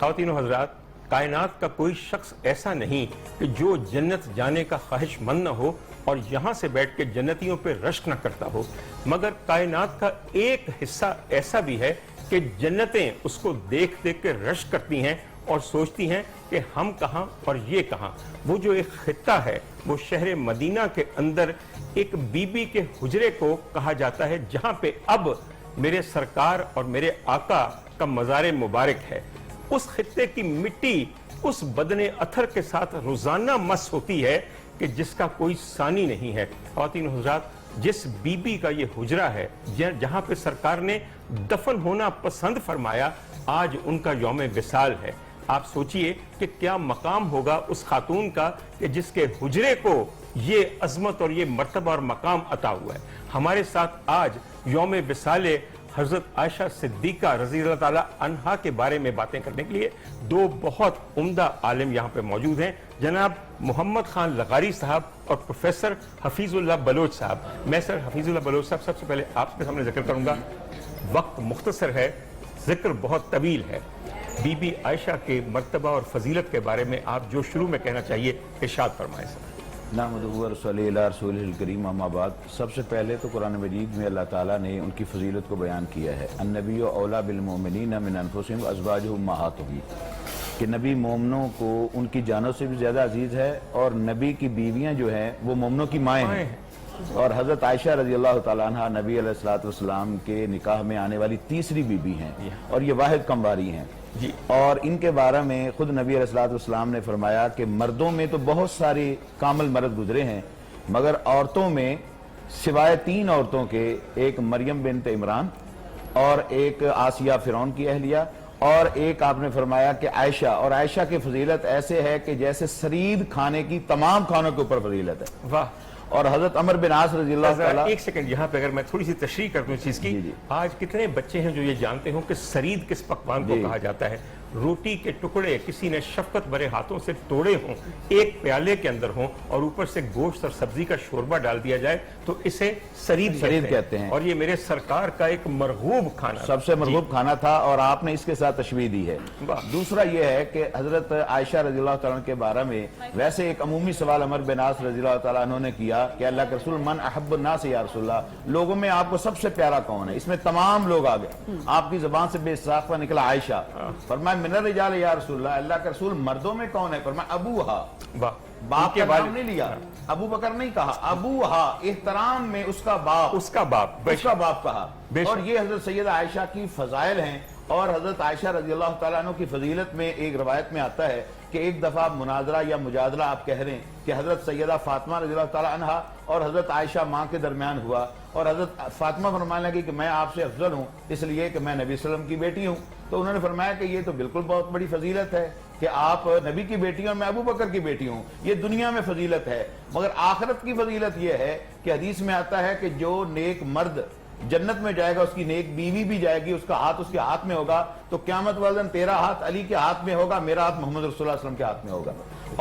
خواتین و حضرات، کائنات کا کوئی شخص ایسا نہیں کہ جو جنت جانے کا خواہش مند نہ ہو اور یہاں سے بیٹھ کے جنتیوں پہ رشک نہ کرتا ہو، مگر کائنات کا ایک حصہ ایسا بھی ہے کہ جنتیں اس کو دیکھ دیکھ کے رشک کرتی ہیں اور سوچتی ہیں کہ ہم کہاں اور یہ کہاں۔ وہ جو ایک خطہ ہے وہ شہر مدینہ کے اندر ایک بی بی کے حجرے کو کہا جاتا ہے، جہاں پہ اب میرے سرکار اور میرے آقا کا مزار مبارک ہے۔ اس خطے کی مٹی اس بدن اثر کے ساتھ روزانہ مس ہوتی ہے کہ جس کا کوئی ثانی نہیں ہے۔ خواتین و حضرات، جس بی بی کا یہ حجرہ ہے جہاں پہ سرکار نے دفن ہونا پسند فرمایا، آج ان کا یوم وصال ہے۔ آپ سوچئے کہ کیا مقام ہوگا اس خاتون کا کہ جس کے حجرے کو یہ عظمت اور یہ مرتبہ اور مقام عطا ہوا ہے۔ ہمارے ساتھ آج یوم وصال حضرت عائشہ صدیقہ رضی اللہ تعالیٰ عنہا کے بارے میں باتیں کرنے کے لیے دو بہت عمدہ عالم یہاں پہ موجود ہیں، جناب محمد خان لغاری صاحب اور پروفیسر حفیظ اللہ بلوچ صاحب۔ میں سر حفیظ اللہ بلوچ صاحب سب سے پہلے آپ کے سامنے ذکر کروں گا، وقت مختصر ہے، ذکر بہت طویل ہے۔ بی بی عائشہ کے مرتبہ اور فضیلت کے بارے میں آپ جو شروع میں کہنا چاہیے ارشاد فرمائیں سر۔ نحمدہ و صلی اللہ رسول الکریم، اما بعد۔ سب سے پہلے تو قرآن مجید میں اللہ تعالیٰ نے ان کی فضیلت کو بیان کیا ہے، النبی اولا بالمؤمنین من انفسہم ازواجہ امہاتہم، کہ نبی مومنوں کو ان کی جانوں سے بھی زیادہ عزیز ہے اور نبی کی بیویاں جو ہیں وہ مومنوں کی مائیں ہیں۔ اور حضرت عائشہ رضی اللہ تعالیٰ عنہ نبی علیہ السلام کے نکاح میں آنے والی تیسری بی بی ہیں اور یہ واحد کمواری ہیں۔ اور ان کے بارے میں خود نبی علیہ السلام نے فرمایا کہ مردوں میں تو بہت ساری کامل مرد گزرے ہیں، مگر عورتوں میں سوائے 3 عورتوں کے، ایک مریم بنت عمران اور ایک آسیہ فرعون کی اہلیہ اور ایک آپ نے فرمایا کہ عائشہ، اور عائشہ کی فضیلت ایسے ہے کہ جیسے سرید کھانے کی تمام کھانوں کے اوپر فضیلت ہے۔ واہ۔ اور حضرت عمر بن عاص رضی اللہ تعالیٰ، ایک سیکنڈ یہاں پہ اگر میں تھوڑی سی تشریح کر دوں اس چیز کی، آج کتنے بچے ہیں جو یہ جانتے ہوں کہ سرید کس پکوان کو کہا جاتا ہے؟ روٹی کے ٹکڑے کسی نے شفقت بھرے ہاتھوں سے توڑے ہوں، ایک پیالے کے اندر ہوں اور اوپر سے گوشت اور سبزی کا شوربہ ڈال دیا جائے تو اسے سرید کہتے ہیں۔ اور یہ میرے سرکار کا ایک مرغوب کھانا، سب سے مرغوب کھانا تھا اور آپ نے اس کے ساتھ تشبیہ دی ہے۔ دوسرا یہ ہے کہ حضرت عائشہ رضی اللہ تعالیٰ کے بارے میں ویسے ایک عمومی سوال عمر بن عاص رضی اللہ تعالیٰ عنہ نے کیا کہ اللہ کے رسول من احب الناس یا رسول اللہ، لوگوں میں آپ کو سب سے پیارا کون ہے؟ اس میں تمام لوگ آ گئے، آپ کی زبان سے بے ساختہ نکلا عائشہ۔ فرمایا من الرجال یا رسول اللہ، اللہ کے رسول مردوں میں کون ہے؟ فرمایا ابوہا، باپ کا نام نہیں لیا، ابو بکر نہیں کہا، ابوہا، احترام میں اس کا باپ، اس کا باپ کہا۔ اور یہ حضرت سیدہ عائشہ کی فضائل ہیں۔ اور حضرت عائشہ رضی اللہ تعالیٰ عنہ کی فضیلت میں ایک روایت میں آتا ہے کہ ایک دفعہ مناظرہ یا مجادلہ آپ کہہ رہے ہیں کہ حضرت سیدہ فاطمہ رضی اللہ تعالیٰ عنہ اور حضرت عائشہ ماں کے درمیان ہوا، اور حضرت فاطمہ فرمانے لگی کہ میں آپ سے افضل ہوں اس لیے کہ میں نبی صلی اللہ علیہ وسلم کی بیٹی ہوں۔ تو انہوں نے فرمایا کہ یہ تو بالکل بہت بڑی فضیلت ہے کہ آپ نبی کی بیٹی اور میں ابو بکر کی بیٹی ہوں، یہ دنیا میں فضیلت ہے، مگر آخرت کی فضیلت یہ ہے کہ حدیث میں آتا ہے کہ جو نیک مرد جنت میں جائے گا، اس کی نیک بیوی بھی جائے گی، اس کا ہاتھ اس کے ہاتھ میں ہوگا، تو قیامت والے دن تیرا ہاتھ علی کے ہاتھ میں ہوگا، میرا ہاتھ محمد رسول اللہ صلی اللہ علیہ وسلم کے ہاتھ میں ہوگا۔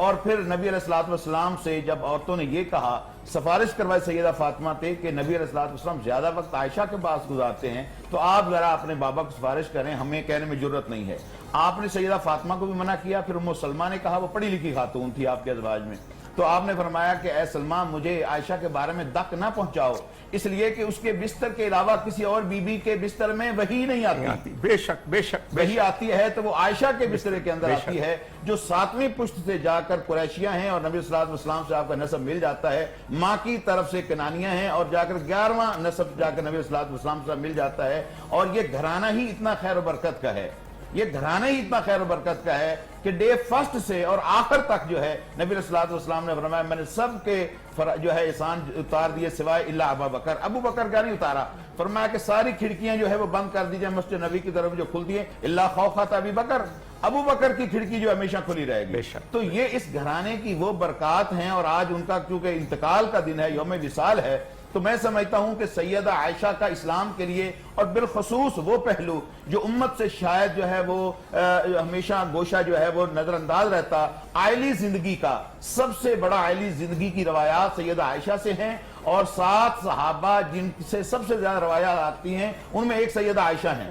اور پھر نبی علیہ السلام سے جب عورتوں نے یہ کہا، سفارش کروائی سیدہ فاطمہ تھے کہ نبی علیہ السلام زیادہ وقت عائشہ کے پاس گزارتے ہیں، تو آپ ذرا اپنے بابا کو سفارش کریں، ہمیں کہنے میں جرت نہیں ہے۔ آپ نے سیدہ فاطمہ کو بھی منع کیا۔ پھر ام سلمہ نے کہا، وہ پڑھی لکھی خاتون تھی آپ کے ازواج میں، تو آپ نے فرمایا کہ اے سلمہ مجھے عائشہ کے بارے میں دق نہ پہنچاؤ، اس لیے کہ اس کے بستر کے علاوہ کسی اور بی بی کے بستر میں وحی نہیں آتی۔ بے شک وحی آتی ہے تو وہ عائشہ کے بستر کے اندر آتی ہے، جو 7ویں پشت سے جا کر قریشیہ ہیں اور نبی صلی اللہ علیہ وسلم سے آپ کا نسب مل جاتا ہے، ماں کی طرف سے کنانیہ ہیں اور جا کر 11واں نسب جا کر نبی صلی اللہ علیہ وسلم سے مل جاتا ہے۔ اور یہ گھرانہ ہی اتنا خیر و برکت کا ہے، یہ گھرانہ ہی اتنا خیر و برکت کا ہے کہ ڈے فرسٹ سے اور آخر تک جو ہے نبی صلی اللہ علیہ وسلم نے فرمایا میں نے سب کے جو ہے احسان اتار دیے سوائے الا ابا بکر، ابو بکر کا نہیں اتارا۔ فرمایا کہ ساری کھڑکیاں جو ہے وہ بند کر دی جائیں مسجد نبی کی طرف جو کھلتی ہیں، الا خوخۃ ابی بکر، ابو بکر کی کھڑکی جو ہمیشہ کھلی رہے گی۔ تو یہ اس گھرانے کی وہ برکات ہیں، اور آج ان کا کیونکہ انتقال کا دن ہے، یوم وصال ہے، تو میں سمجھتا ہوں کہ سیدہ عائشہ کا اسلام کے لیے اور بالخصوص وہ پہلو جو امت سے شاید جو ہے وہ ہمیشہ گوشہ جو ہے وہ نظر انداز رہتا، عائلی زندگی کا سب سے بڑا عائلی زندگی کی روایات سیدہ عائشہ سے ہیں، اور 7 صحابہ جن سے سب سے زیادہ روایات آتی ہیں ان میں ایک سیدہ عائشہ ہیں۔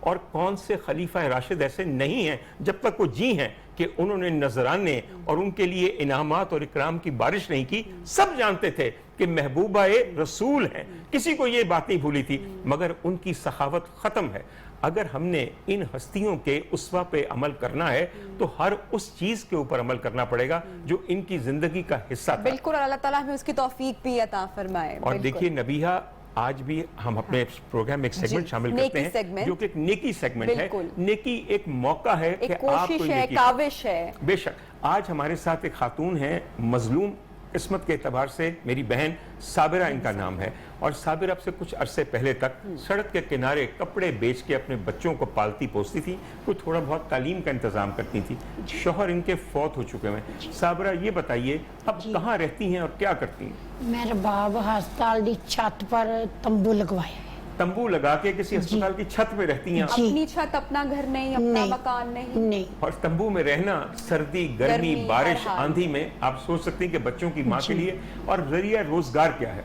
اور کون سے خلیفہ راشد ایسے نہیں ہیں جب تک وہ جی ہیں کہ انہوں نے نذرانے اور ان کے لیے انعامات اور اکرام کی بارش نہیں کی. سب جانتے تھے کہ محبوبہ رسول ہیں, کسی کو یہ بات نہیں بھولی تھی, مگر ان کی سخاوت ختم ہے. اگر ہم نے ان ہستیوں کے اسوہ پہ عمل کرنا ہے تو ہر اس چیز کے اوپر عمل کرنا پڑے گا جو ان کی زندگی کا حصہ تھا. بالکل, اور اللہ تعالیٰ ہمیں اس کی توفیق بھی عطا فرمائے. اور دیکھیے نبیہہ, آج بھی ہم اپنے پروگرام میں ایک سیگمنٹ شامل کرتے ہیں جو کہ ایک نیکی سیگمنٹ ہے. نیکی ایک موقع ہے کہ آپ کوشش ہے, کاوش ہے. بے شک آج ہمارے ساتھ ایک خاتون ہے, مظلوم قسمت کے اعتبار سے, میری بہن صابرہ ان کا نام ہے, اور صابرہ اب سے کچھ عرصے پہلے تک سڑک کے کنارے کپڑے بیچ کے اپنے بچوں کو پالتی پوستی تھی, کوئی تھوڑا بہت تعلیم کا انتظام کرتی تھی. شوہر ان کے فوت ہو چکے ہیں. صابرہ یہ بتائیے اب کہاں رہتی ہیں اور کیا کرتی ہیں؟ میرے باپ ہسپتال دی چھت پر تمبو لگوایا ہے. تمبو لگا کے کسی ہسپتال کی چھت پہ رہتی ہیں؟ اپنی چھت, اپنا گھر نہیں, اپنا مکان نہیں. اور تمبو میں رہنا سردی, گرمی, بارش, آندھی میں, آپ سوچ سکتے ہیں کہ بچوں کی ماں کے لیے. اور ذریعہ روزگار کیا ہے؟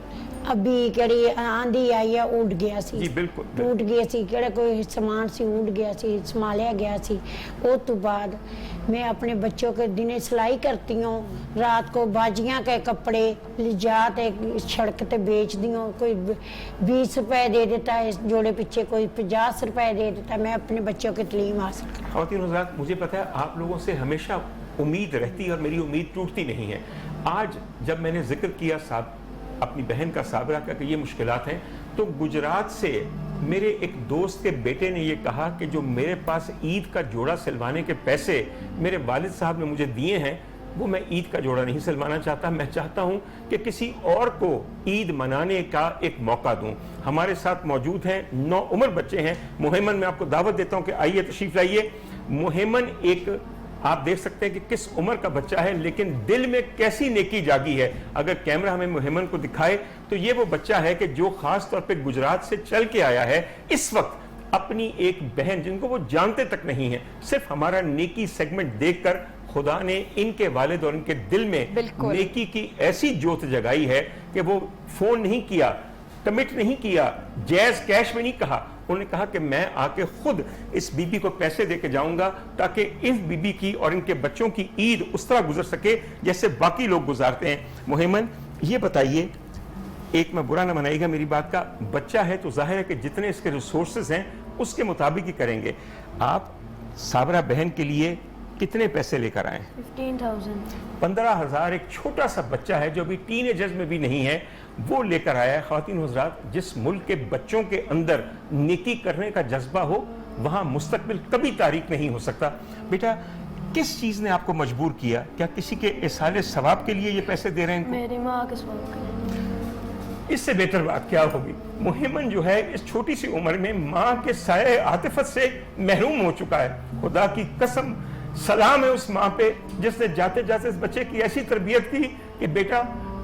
ابھی کڑی آندھی آئی ہے, اٹھ گیا سی. جی بالکل, ٹوٹ گیا سی, کڑا کوئی سامان سی اٹھ گیا سی, سنبھالیا گیا سی. وہ تو بعد میں اپنے بچوں کے دن سلائی کرتی ہوں, رات کو باجیاں کے کپڑے جاتے سڑک تے بیچ دی ہوں. کوئی 20 روپے دے دیتا ہے جوڑے پیچھے, کوئی 50 روپے دے دیتا ہے. میں اپنے بچوں کی تعلیم حاصل کرتا ہوں. خواتین حضرات, مجھے پتا ہے آپ لوگوں سے ہمیشہ امید رہتی ہے اور میری امید ٹوٹتی نہیں ہے. آج جب میں نے ذکر کیا اپنی بہن کا, صابرہ کا, کہ یہ مشکلات ہیں, تو گجرات سے میرے ایک دوست کے بیٹے نے یہ کہا کہ جو میرے پاس عید کا جوڑا سلوانے کے پیسے میرے والد صاحب نے مجھے دیے ہیں, وہ میں عید کا جوڑا نہیں سلوانا چاہتا. میں چاہتا ہوں کہ کسی اور کو عید منانے کا ایک موقع دوں. ہمارے ساتھ موجود ہیں 9 عمر بچے ہیں. مہیمن, میں آپ کو دعوت دیتا ہوں کہ آئیے, تشریف لائیے. مہیمن ایک, آپ دیکھ سکتے ہیں کہ کس عمر کا بچہ ہے, لیکن دل میں کیسی نیکی جاگی ہے. اگر کیمرہ ہمیں مہیمن کو دکھائے تو یہ وہ بچہ ہے کہ جو خاص طور پہ گجرات سے چل کے آیا ہے اس وقت اپنی ایک بہن جن کو وہ جانتے تک نہیں ہیں, صرف ہمارا نیکی سیگمنٹ دیکھ کر خدا نے ان کے والد اور ان کے دل میں نیکی کی ایسی جوت جگائی ہے کہ وہ فون نہیں کیا, کمٹ نہیں کیا, جیز کیش میں نہیں کہا. انہوں نے کہا کہ میں آ کے خود اس بی بی کو پیسے دے کے جاؤں گا تاکہ اس بی بی کی اور ان کے بچوں کی عید اس طرح گزر سکے جیسے باقی لوگ گزارتے ہیں. مہیمن, یہ بتائیے, ایک میں برا نہ منائے گا میری بات کا, بچہ ہے تو ظاہر ہے کہ جتنے اس کے ریسورسز ہیں اس کے مطابق ہی کریں گے. آپ صابرہ بہن کے لیے کتنے پیسے لے کر آئے؟ 15,000. ایک چھوٹا سا بچہ ہے جو ابھی ٹین ایجرز میں بھی نہیں ہے, وہ لے کر آیا ہے. خواتین حضرات, جس ملک کے بچوں کے اندر نیکی کرنے کا جذبہ ہو وہاں مستقبل کبھی تاریک نہیں ہو سکتا. بیٹا, کس چیز نے آپ کو مجبور کیا؟ کیا کسی کے ایصال ثواب کے لیے یہ پیسے دے رہے ہیں؟ میری ماں کے ثواب کے لیے. اس سے بہتر بات کیا ہوگی؟ مہیمن جو ہے اس چھوٹی سی عمر میں ماں کے سائے عاطفت سے محروم ہو چکا ہے. خدا کی قسم سلام ہے اس ماں پہ جس نے جاتے جاتے اس بچے کی ایسی تربیت کی کہ بیٹا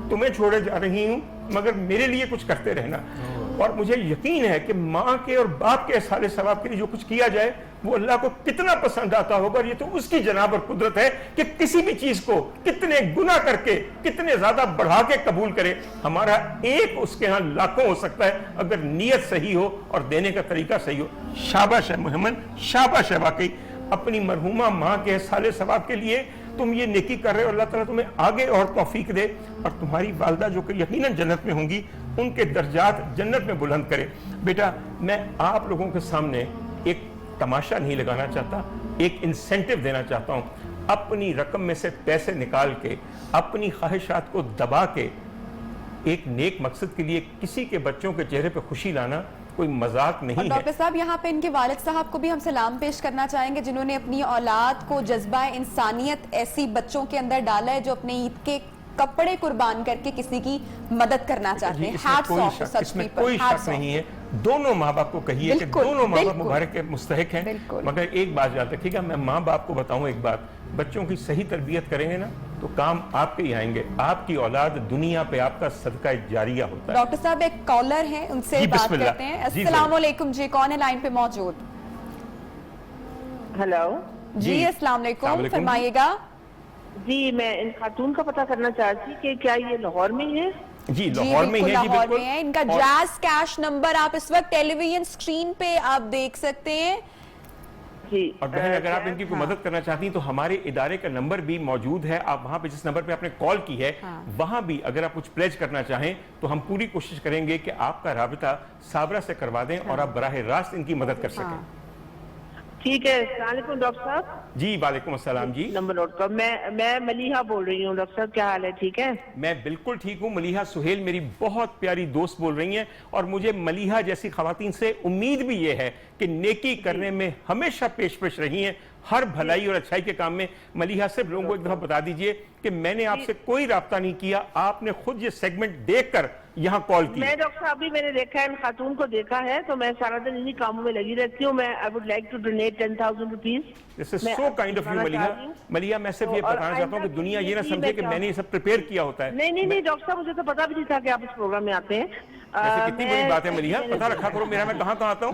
تمہیں چھوڑے جا رہی ہوں مگر میرے لیے کچھ کرتے رہنا. اور مجھے یقین ہے کہ ماں کے اور باپ کے احسان ثواب کے لیے جو کچھ کیا جائے وہ اللہ کو کتنا پسند آتا ہوگا. اور یہ تو اس کی جناب اور قدرت ہے کہ کسی بھی چیز کو کتنے گناہ کر کے کتنے زیادہ بڑھا کے قبول کرے. ہمارا ایک اس کے ہاں لاکھوں ہو سکتا ہے اگر نیت صحیح ہو اور دینے کا طریقہ صحیح ہو. شاباش ہے مہیمن, شاباش ہے. واقعی اپنی مرحومہ ماں کے احسان ثواب کے لیے تم یہ نیکی کر رہے ہو. اللہ تعالیٰ تمہیں آگے اور توفیق دے اور تمہاری والدہ جو کہ یقیناً جنت میں ہوں گی ان کے درجات جنت میں بلند کرے. بیٹا, میں آپ لوگوں کے سامنے ایک تماشا نہیں لگانا چاہتا, ایک انسینٹیو دینا چاہتا ہوں. اپنی رقم میں سے پیسے نکال کے, اپنی خواہشات کو دبا کے ایک نیک مقصد کے لیے کسی کے بچوں کے چہرے پہ خوشی لانا کوئی مذاق نہیں ہے. ڈاکٹر صاحب, یہاں پہ ان کے والد صاحب کو بھی ہم سلام پیش کرنا چاہیں گے جنہوں نے اپنی اولاد کو جذبہ انسانیت ایسی بچوں کے اندر ڈالا ہے جو اپنے عید کے کپڑے قربان کر کے کسی کی مدد کرنا چاہتے ہیں. اس میں کوئی شک نہیں ہے. دونوں ماں باپ کو کہیے کہ دونوں ماں باپ مبارک کے مستحق ہیں. مگر ایک بات یاد رکھیے گا, میں ماں باپ کو بتاؤں ایک بات, بچوں کی صحیح تربیت کریں گے نا تو کام آپ کے ہی آئیں گے. آپ کی اولاد دنیا پہ آپ کا صدقہ جاریہ ہوتا ہے. ڈاکٹر صاحب, ایک کالر ہیں, ان سے بات کرتے ہیں. السلام علیکم جی, کون ہے لائن پہ موجود؟ ہیلو جی السلام علیکم, فرمائیے گا. جی, میں ان خاتون کا پتہ کرنا چاہتی کہ کیا یہ لاہور میں ہے؟ جی لاہور میں بالکل ہے، جی لاہور بالکل. میں ہے. ان کا اور جاز کیش نمبر آپ اس وقت ٹیلی ویژن اسکرین پہ آپ دیکھ سکتے ہیں. جی اور بہن اگر آپ ان کی کوئی مدد کرنا چاہتی ہیں تو ہمارے ادارے کا نمبر بھی موجود ہے. آپ وہاں پہ جس نمبر پہ آپ نے کال کی ہے وہاں بھی اگر آپ کچھ پلیج کرنا چاہیں تو ہم پوری کوشش کریں گے کہ آپ کا رابطہ صابرہ سے کروا دیں اور آپ براہ راست ان کی مدد کر سکیں. ٹھیک ہے. السلام علیکم ڈاکٹر صاحب. جی وعلیکم السلام. جی نمبر نوٹ کر. میں ملیحہ بول رہی ہوں. ڈاکٹر صاحب کیا حال ہے؟ ٹھیک ہے. میں بالکل ٹھیک ہوں. ملیحہ سہیل میری بہت پیاری دوست بول رہی ہیں اور مجھے ملیحہ جیسی خواتین سے امید بھی یہ ہے کہ نیکی کرنے میں ہمیشہ پیش رہی ہیں ہر بھلائی اور اچھائی کے کام میں. ملیحہ صرف لوگوں کو ایک دفعہ بتا دیجئے کہ میں نے آپ سے کوئی رابطہ نہیں کیا, آپ نے خود یہ سیگمنٹ دیکھ کر یہاں کال کی. میں ڈاکٹر صاحب بھی میں نے دیکھا ہے, ان خاتون کو دیکھا ہے, تو میں سارا دن انہی کاموں میں لگی رہتی ہوں. میں I would like to donate 10,000 rupees. This is so kind of you Maleeha. Maleeha میں صرف یہ بتانا چاہتا ہوں کہ دنیا یہ نہ سمجھے کہ میں نے یہ سب پریپیئر کیا ہوتا ہے. نہیں ڈاکٹر صاحب مجھے تو پتا بھی نہیں تھا کہ آپ اس پروگرام میں آتے ہیں. ایسے کتنی بڑی بات ہے ملیحہ, پتہ رکھا کرو میرا میں کہاں آتا ہوں.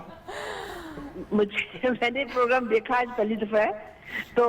میں نے پروگرام دیکھا آج پہلی دفعہ ہے, تو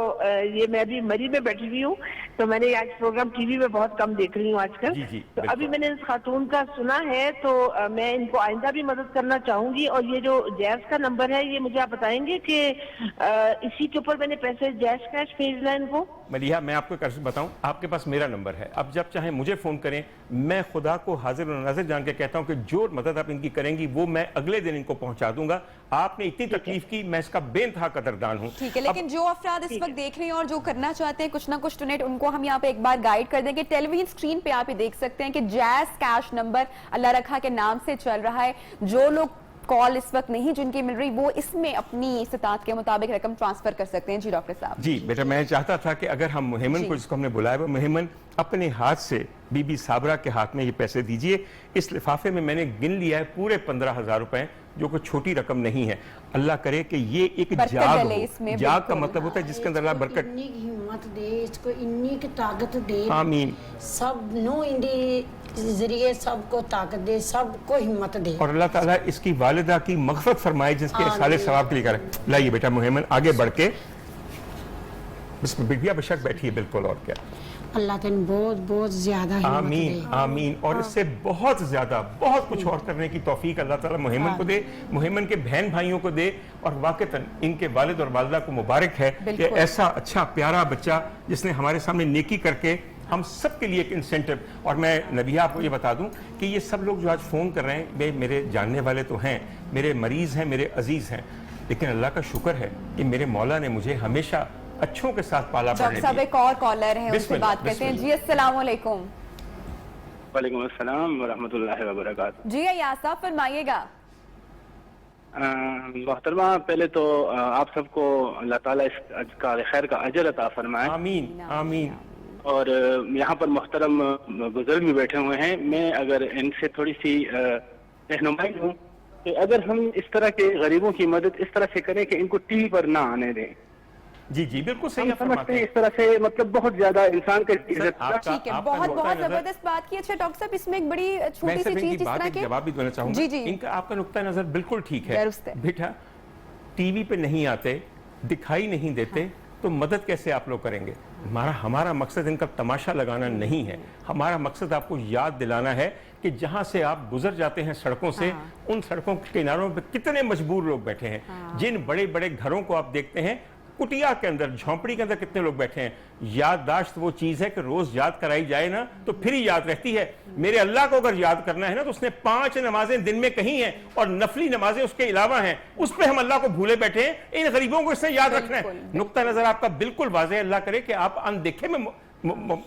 یہ میں ابھی مری میں بیٹھی ہوئی ہوں, تو میں نے آج پروگرام ٹی وی میں بہت کم دیکھ رہی ہوں آج کل. تو ابھی میں نے اس خاتون کا سنا ہے, تو میں ان کو آئندہ بھی مدد کرنا چاہوں گی. اور یہ جو جیز کا نمبر ہے یہ مجھے آپ بتائیں گے کہ اسی کے اوپر میں نے پیسے جیز کیش بھیجنا ہے ان کو؟ ملیحہ میں آپ کو ایک بتاؤں, آپ کے پاس میرا نمبر ہے, آپ جب چاہیں مجھے فون کریں. میں خدا کو حاضر و ناظر جان کے کہتا ہوں کہ جو مدد آپ ان کی کریں گی وہ میں اگلے دن ان کو پہنچا دوں گا. آپ نے اتنی تکلیف کی, میں اس کا بے انتہا قدردان ہوں. ٹھیک ہے, لیکن جو افراد اس وقت دیکھ رہے ہیں اور جو کرنا چاہتے ہیں کچھ نہ کچھ ڈونیٹ, ان کو ہم یہاں پہ ایک بار گائیڈ کر دیں کہ ٹیلی ویژن اسکرین پہ آپ یہ دیکھ سکتے ہیں کہ جیز کیش نمبر اللہ رکھا کے نام سے چل رہا ہے. جو لوگ کال اس وقت نہیں جن کی مل رہی وہ اس میں اپنی استطاعت کے مطابق رقم ٹرانسفر کر سکتے ہیں. جی ڈاکٹر صاحب. جی بیٹا, میں چاہتا تھا کہ اگر ہم مہمن کو جس کو ہم نے بلایا وہ مہمن اپنے ہاتھ سے بی بی صابرہ کے ہاتھ میں یہ پیسے دیجئے. اس لفافے میں نے گن لیا ہے پورے 15,000 روپے, جو کوئی چھوٹی رقم نہیں ہے. اللہ کرے کہ یہ ایک جاگ ہو. جاگ کا مطلب ہوتا ہے جس کے اندر اللہ برکت, اتنی کی ہمت دے, اس کو اتنی کی طاقت دے. آمین. سب نو اندی ذریعے سب کو طاقت دے, سب کو ہمت دے. اور اللہ تعالیٰ اس کی والدہ کی مغفرت فرمائے جس کے سالے ثواب کے لیے کرے. لائیے بیٹا مہمن آگے بڑھ کے, بس بیٹیا بشک بیٹھی ہے بالکل. اور کیا, اللہ تعالیٰ بہت بہت زیادہ ہمت دے. آمین آمین. اور اس سے بہت زیادہ بہت کچھ اور کرنے کی توفیق اللہ تعالیٰ مہمن کو دے, مہمن کے بہن بھائیوں کو دے. اور واقعتاً ان کے والد اور والدہ کو مبارک ہے کہ ایسا اچھا پیارا بچہ جس نے ہمارے سامنے نیکی کر کے ہم سب کے لیے ایک انسینٹو. اور میں نبیہ آپ کو یہ بتا دوں کہ یہ سب لوگ جو آج فون کر رہے ہیں میرے جاننے والے تو ہیں, میرے مریض ہیں, میرے عزیز ہیں, لیکن اللہ کا شکر ہے کہ میرے مولا نے مجھے ہمیشہ اچھوں کے ساتھ پالا پڑھنے ڈاکٹر صاحب ایک اور کالر ہیں, ان سے بات کرتے ہیں. جی السلام علیکم. وعلیکم السلام ورحمۃ اللہ وبرکاتہ. جی ایاز صاحب فرمائیے گا. محترمہ پہلے تو آپ سب کو اللہ تعالیٰ اس کا خیر کا اجر عطا فرمائے. آمین آمین. اور یہاں پر محترم بزرگ بھی بیٹھے ہوئے ہیں, میں اگر ان سے تھوڑی سی رہنمائی ہوں کہ اگر ہم اس طرح کے غریبوں کی مدد اس طرح سے کریں کہ ان کو ٹی وی پر نہ آنے دیں. جی جی بالکل صحیح ہم سمجھتے ہیں اس طرح سے مطلب بہت زیادہ انسان کا ٹھیک ہے, بہت بہت زبردست بات کی. اچھا ڈاکٹر صاحب اس میں ایک بڑی چھوٹی سی چیز جس طرح کے جواب بھی دینا چاہوں گا. جی جی ان کا آپ کا نقطہ نظر بالکل ٹھیک ہے بیٹا. ٹی وی پہ نہیں آتے, دکھائی نہیں دیتے, تو مدد کیسے آپ لوگ کریں گے؟ ہمارا مقصد ان کا تماشا لگانا نہیں ہے. ہمارا مقصد آپ کو یاد دلانا ہے کہ جہاں سے آپ گزر جاتے ہیں سڑکوں سے, ان سڑکوں کے کناروں پہ کتنے مجبور لوگ بیٹھے ہیں. جن بڑے بڑے گھروں کو آپ دیکھتے ہیں, کٹیا کے اندر, جھونپڑی کے اندر کتنے لوگ بیٹھے ہیں. یادداشت وہ چیز ہے کہ روز یاد کرائی جائے نا تو پھر ہی یاد رہتی ہے. میرے اللہ کو اگر یاد کرنا ہے نا تو اس نے 5 نمازیں دن میں کہی ہیں اور نفلی نمازیں اس کے علاوہ ہیں, اس پہ ہم اللہ کو بھولے بیٹھے ہیں. ان غریبوں کو اس سے یاد رکھنا ہے. نقطہ نظر آپ کا بالکل واضح ہے. اللہ کرے کہ آپ اندیکھے میں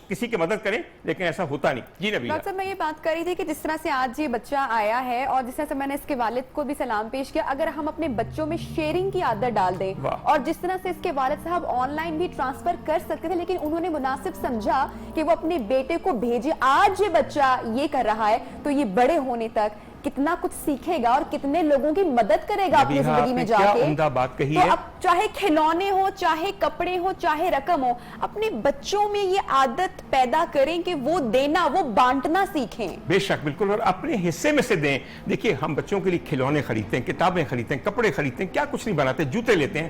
کسی کی مدد کریں, لیکن ایسا ہوتا نہیں. جی نبی ڈاکٹر صاحب میں یہ بات کر رہی تھی کہ جس طرح سے آج یہ بچہ آیا ہے اور جس طرح سے میں نے اس کے والد کو بھی سلام پیش کیا, اگر ہم اپنے بچوں میں شیئرنگ کی عادت ڈال دیں, اور جس طرح سے اس کے والد صاحب آن لائن بھی ٹرانسفر کر سکتے تھے لیکن انہوں نے مناسب سمجھا کہ وہ اپنے بیٹے کو بھیجے. آج یہ بچہ یہ کر رہا ہے تو یہ بڑے ہونے تک کتنا کچھ سیکھے گا اور کتنے لوگوں کی مدد کرے گا اپنی زندگی میں جا کے. عمدہ بات کہی تو ہے. اب چاہے کھلونے ہو, چاہے کپڑے ہو, چاہے رقم ہو, اپنے بچوں میں یہ عادت پیدا کریں کہ وہ دینا, وہ بانٹنا سیکھیں. بے شک بالکل, اور اپنے حصے میں سے دیں. دیکھیے ہم بچوں کے لیے کھلونے خریدتے ہیں, کتابیں خریدتے ہیں, کپڑے خریدتے ہیں, کیا کچھ نہیں بناتے, جوتے لیتے ہیں.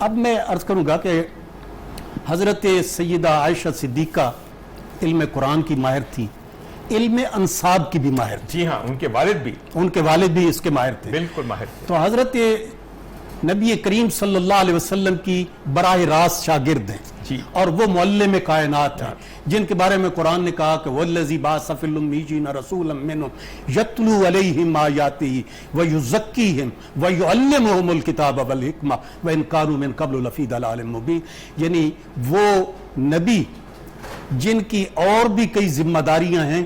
اب میں عرض کروں گا کہ حضرت سیدہ عائشہ صدیقہ علم قرآن کی ماہر تھی، علم انصاب کی بھی ماہر تھی. جی ہاں، ان کے والد بھی اس کے ماہر تھے، بالکل ماہر تھے. تو حضرت نبی کریم صلی اللہ علیہ وسلم کی براہ راست شاگرد ہیں جی. اور وہ معلم کائنات ہیں جن کے بارے میں قرآن نے کہا کہ وَالَّذِي بَعَثَ فِي الْأُمِّيِّينَ رَسُولًا مِّنْهُمْ يَتْلُو عَلَيْهِمْ آيَاتِهِ وَيُزَكِّيهِمْ وَيُعَلِّمُهُمُ الْكِتَابَ وَالْحِكْمَةَ وَإِنْ كَانُوا مِنْ قَبْلُ لَفِي ضَلَالٍ مُّبِينٍ. یعنی وہ نبی جن کی اور بھی کئی ذمہ داریاں ہیں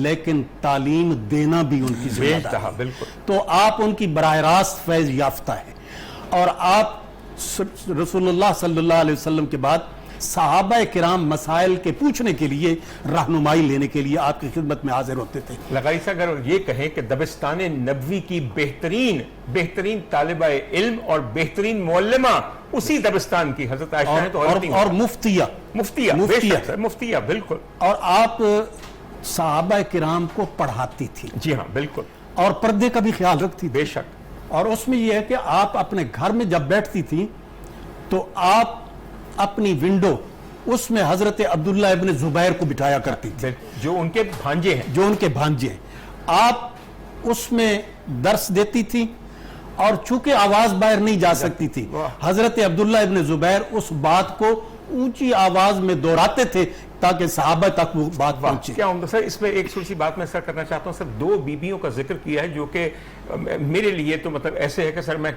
لیکن تعلیم دینا بھی ان کی ذمہ داری ہے. بالکل. تو آپ ان کی براہ راست فیض یافتہ ہیں، اور آپ رسول اللہ صلی اللہ علیہ وسلم کے بعد صحابہ کرام مسائل کے پوچھنے کے لیے، رہنمائی لینے کے لیے آپ کی خدمت میں حاضر ہوتے تھے. لغائی صاحب اگر یہ کہیں کہ دبستان نبوی کی بہترین طالبہ علم اور بہترین معلمہ اسی دبستان کی حضرت عائشہ ہیں تو اور مفتیہ بالکل. اور آپ صحابہ کرام کو پڑھاتی تھی. جی ہاں بالکل. اور پردے کا بھی خیال رکھتی تھی. بے شک. اور اس میں یہ ہے کہ آپ اپنے گھر میں جب بیٹھتی تھی تو آپ اپنی ونڈو اس میں حضرت عبداللہ ابن زبیر کو بٹھایا کرتی تھی جو ان کے بھانجے ہیں. آپ اس میں درس دیتی تھی اور چونکہ آواز باہر نہیں جا سکتی تھی، حضرت عبداللہ ابن زبیر اس بات کو اونچی آواز میں دہراتے تھے تاکہ صحابہ تک وہ بات پہنچے. کیا عمدہ سر، اس میں ایک چھوٹی سی بات میں سر کرنا چاہتا ہوں. سر 2 بیویوں کا ذکر کیا ہے جو کہ میرے لیے تو مطلب ایسے ہے کہ سر میں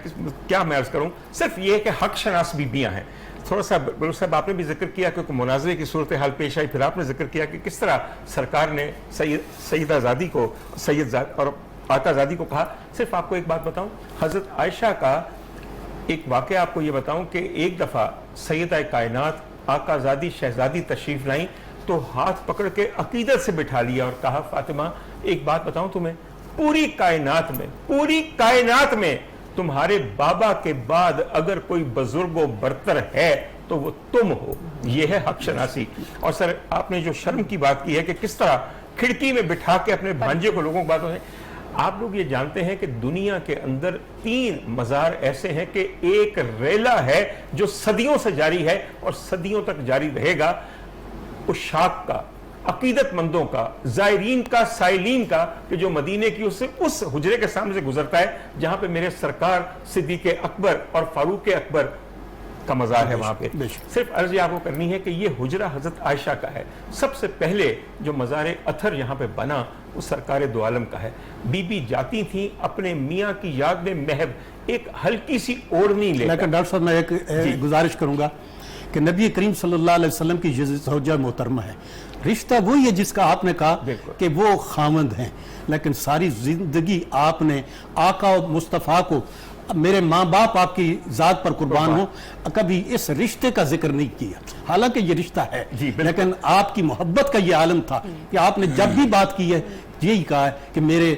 کیا میں عرض کروں، صرف یہ ہے کہ حق شناس بیویاں ہیں. تھوڑا سا بلوچ صاحب آپ نے بھی ذکر کیا کہ مناظرے کی صورتحال پیش آئی، پھر آپ نے ذکر کیا کہ کس طرح سرکار نے سیدہ زادی کو اور آقا زادی کو کہا. صرف آپ کو ایک بات بتاؤں، حضرت عائشہ کا ایک واقعہ آپ کو یہ بتاؤں کہ ایک دفعہ سیدہ کائنات آقا زادی شہزادی تشریف لائیں تو ہاتھ پکڑ کے عقیدت سے بٹھا لیا اور کہا فاطمہ ایک بات بتاؤں تمہیں، پوری کائنات میں تمہارے بابا کے بعد اگر کوئی بزرگ و برتر ہے تو وہ تم ہو. یہ ہے حق شناسی. اور سر آپ نے جو شرم کی بات کی ہے کہ کس طرح کھڑکی میں بٹھا کے اپنے بھانجے کو لوگوں کو بات ہوتے ہیں. آپ لوگ یہ جانتے ہیں کہ دنیا کے اندر 3 مزار ایسے ہیں کہ ایک ریلا ہے جو صدیوں سے جاری ہے اور صدیوں تک جاری رہے گا، عشاق کا، عقیدت مندوں کا، زائرین کا، سائلین کا، کہ جو مدینے کی اس حجرے کے سامنے سے گزرتا ہے جہاں پہ میرے سرکار صدیق اکبر اور فاروق اکبر کا مزار ہے. وہاں پہ صرف عرض آپ کو کرنی ہے کہ یہ حجرہ حضرت عائشہ کا ہے. سب سے پہلے جو مزار اطہر یہاں پہ بنا وہ سرکار دو عالم کا ہے. بی بی جاتی تھیں اپنے میاں کی یاد میں محض ایک ہلکی سی اوڑھنی لے. لیکن ڈاکٹر صاحب میں ایک گزارش کروں گا کہ نبی کریم صلی اللہ علیہ وسلم کی زوجہ محترمہ ہے. رشتہ وہی ہے جس کا آپ نے کہا کہ وہ خاوند ہیں، لیکن ساری زندگی آپ نے آقا و مصطفیٰ کو، میرے ماں باپ آپ کی ذات پر قربان ہوں، کبھی اس رشتے کا ذکر نہیں کیا. حالانکہ یہ رشتہ ہے لیکن آپ کی محبت کا یہ عالم تھا کہ آپ نے جب بھی بات کی ہے یہی کہا ہے کہ میرے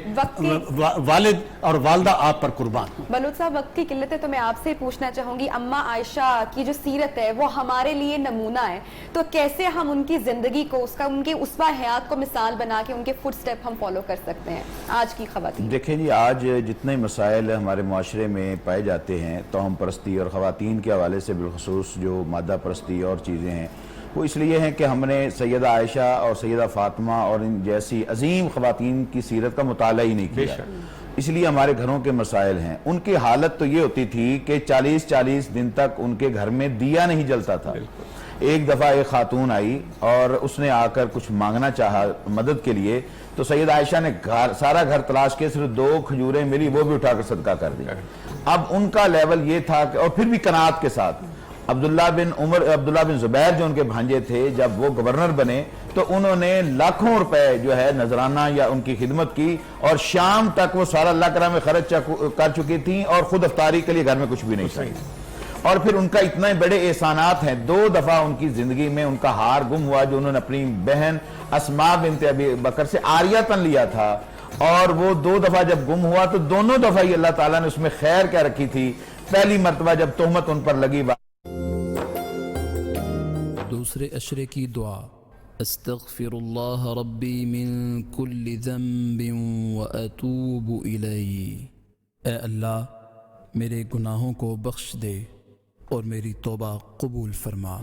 والد اور والدہ آپ پر قربان ہوں. بلوچ صاحب وقت کی قلت ہے تو میں آپ سے پوچھنا چاہوں گی، اماں عائشہ کی جو سیرت ہے وہ ہمارے لیے نمونہ ہے، تو کیسے ہم ان کی زندگی کو، ان کے اسوہ حیات کو مثال بنا کے ان کے فٹ سٹیپ ہم فالو کر سکتے ہیں آج کی خواتین؟ دیکھیں جی، آج جتنے مسائل ہمارے معاشرے میں پائے جاتے ہیں، توہم پرستی اور خواتین کے حوالے سے بالخصوص جو مادہ پرستی اور چیزیں ہیں، وہ اس لیے ہیں کہ ہم نے سیدہ عائشہ اور سیدہ فاطمہ اور ان جیسی عظیم خواتین کی سیرت کا مطالعہ ہی نہیں کیا. اس لیے ہمارے گھروں کے مسائل ہیں. ان کی حالت تو یہ ہوتی تھی کہ 40 دن تک ان کے گھر میں دیا نہیں جلتا تھا. ایک دفعہ ایک خاتون آئی اور اس نے آ کر کچھ مانگنا چاہا مدد کے لیے، تو سیدہ عائشہ نے سارا گھر تلاش کے صرف 2 کھجوریں ملی، وہ بھی اٹھا کر صدقہ کر دی. اب ان کا لیول یہ تھا کہ، اور پھر بھی قناعت کے ساتھ. عبداللہ بن زبیر جو ان کے بھانجے تھے، جب وہ گورنر بنے تو انہوں نے لاکھوں روپے جو ہے نذرانہ یا ان کی خدمت کی، اور شام تک وہ سارا اللہ کرام میں خرچ کر چکی تھیں اور خود افطاری کے لیے گھر میں کچھ بھی نہیں چاہیے. اور پھر ان کا اتنے بڑے احسانات ہیں. 2 دفعہ ان کی زندگی میں ان کا ہار گم ہوا جو انہوں نے اپنی بہن اسماء بنت ابی بکر سے عاریۃً لیا تھا، اور وہ 2 دفعہ جب گم ہوا تو دونوں دفعہ ہی اللہ تعالیٰ نے اس میں خیر کیا رکھی تھی. پہلی مرتبہ جب تہمت ان پر لگی، دوسرے اشرے کی دعا، استغفر اللہ ربی من کل ذنب واتوب الیہ. اے اللہ میرے گناہوں کو بخش دے اور میری توبہ قبول فرما۔